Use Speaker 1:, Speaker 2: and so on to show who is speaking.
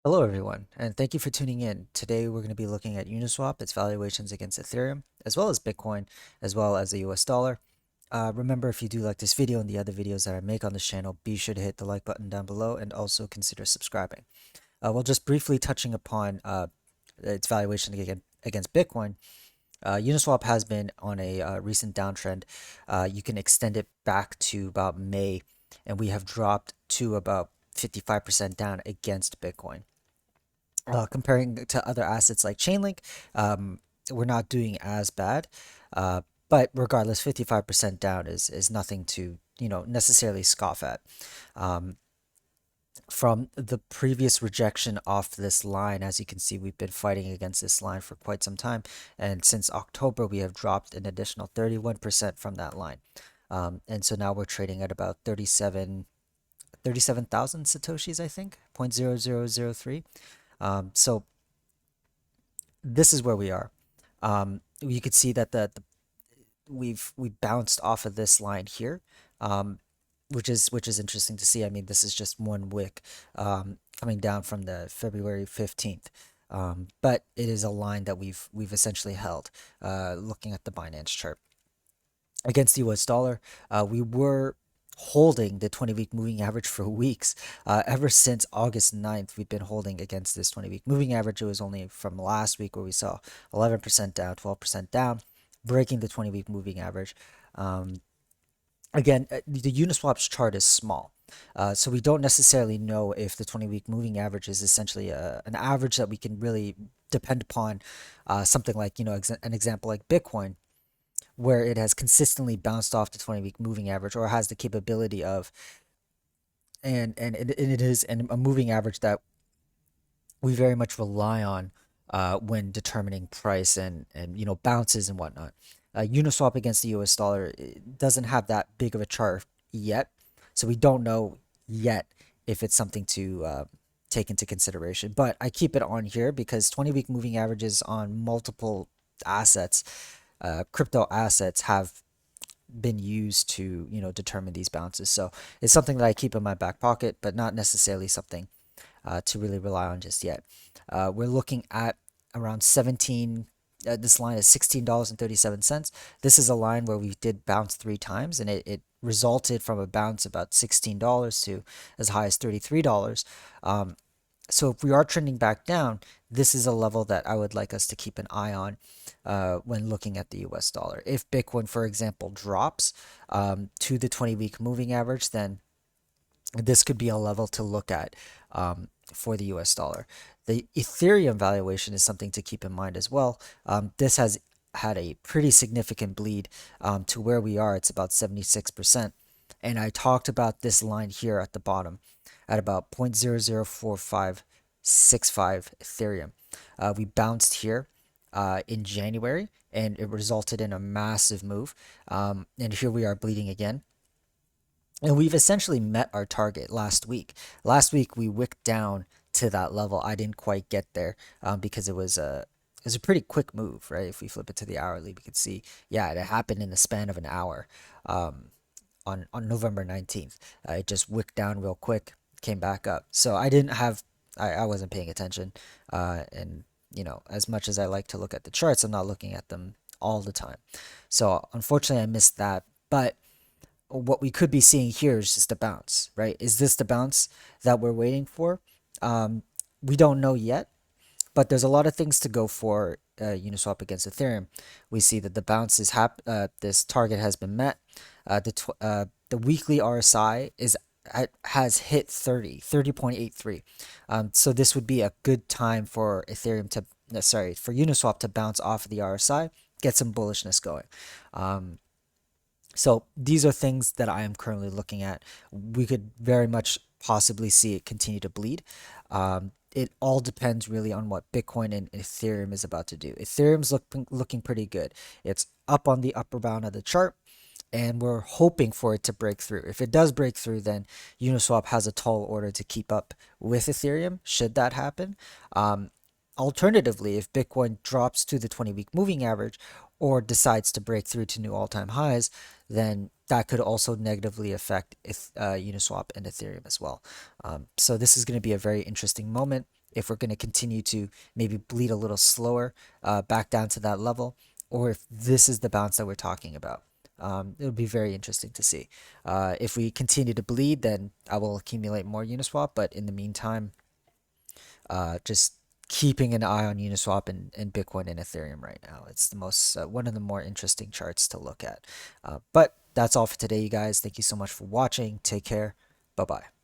Speaker 1: Hello, everyone, and thank you for tuning in. Today, we're going to be looking at Uniswap, its valuations against Ethereum, as well as Bitcoin, as well as the US dollar. Remember, if you do like this video and the other videos that I make on this channel, be sure to hit the like button down below and also consider subscribing. Well, just briefly touching upon its valuation against Bitcoin, Uniswap has been on a recent downtrend. You can extend it back to about May, and we have dropped to about 55% down against Bitcoin. Comparing to other assets like Chainlink, we're not doing as bad. But regardless, 55% down is nothing to, necessarily scoff at. Um, from the previous rejection off this line, as you can see, we've been fighting against this line for quite some time. And since October, we have dropped an additional 31% from that line. And so now we're trading at about 37,000 Satoshis, I think, 0.0003. So this is where we are. You could see that we bounced off of this line here, which is interesting to see. I mean, this is just one wick coming down from the February 15th. But it is a line that we've essentially held. Looking at the Binance chart against the US dollar, we were holding the 20-week moving average for weeks. Ever since August 9th, we've been holding against this 20-week moving average. It was only from last week where we saw 11% down, 12% down, breaking the 20-week moving average. Again, the Uniswap's chart is small. So we don't necessarily know if the 20-week moving average is essentially an average that we can really depend upon. Something like, an example like Bitcoin, where it has consistently bounced off the 20-week moving average, or has the capability of, and it is a moving average that we very much rely on when determining price and bounces and whatnot. Uniswap against the US dollar doesn't have that big of a chart yet, so we don't know yet if it's something to take into consideration. But I keep it on here because 20-week moving averages on multiple assets, crypto assets, have been used to determine these bounces. So it's something that I keep in my back pocket, but not necessarily something to really rely on just yet. We're looking at around 17. This line is $16.37. This is a line where we did bounce three times, and it resulted from a bounce about $16 to as high as $33. So if we are trending back down, this is a level that I would like us to keep an eye on when looking at the US dollar. If Bitcoin, for example, drops to the 20-week moving average, then this could be a level to look at for the US dollar. The Ethereum valuation is something to keep in mind as well. This has had a pretty significant bleed to where we are. It's about 76%. And I talked about this line here at the bottom at about 0.004565 Ethereum. We bounced here in January, and it resulted in a massive move. And here we are bleeding again. And we've essentially met our target last week. Last week we wicked down to that level. I didn't quite get there because it was a pretty quick move, right? If we flip it to the hourly, we could see, yeah, it happened in the span of an hour on November 19th. It just wicked down real quick, came back up. So I wasn't paying attention. And, as much as I like to look at the charts, I'm not looking at them all the time. So unfortunately, I missed that. But what we could be seeing here is just a bounce, right? Is this the bounce that we're waiting for? We don't know yet, but there's a lot of things to go for Uniswap against Ethereum. We see that the bounce is this target has been met. The weekly RSI has hit 30.83. So this would be a good time for for Uniswap to bounce off of the RSI, get some bullishness going. So these are things that I am currently looking at. We could very much possibly see it continue to bleed. It all depends really on what Bitcoin and Ethereum is about to do. Ethereum's looking pretty good. It's up on the upper bound of the chart, and we're hoping for it to break through. If it does break through, then Uniswap has a tall order to keep up with Ethereum, should that happen. Alternatively, if Bitcoin drops to the 20-week moving average or decides to break through to new all-time highs, then that could also negatively affect Uniswap and Ethereum as well. So this is going to be a very interesting moment. if we're going to continue to maybe bleed a little slower back down to that level, or if this is the bounce that we're talking about. It'll be very interesting to see. If we continue to bleed, then I will accumulate more Uniswap. But in the meantime, just keeping an eye on Uniswap and Bitcoin and Ethereum right now. It's the most one of the more interesting charts to look at. But that's all for today, you guys. Thank you so much for watching. Take care. Bye bye.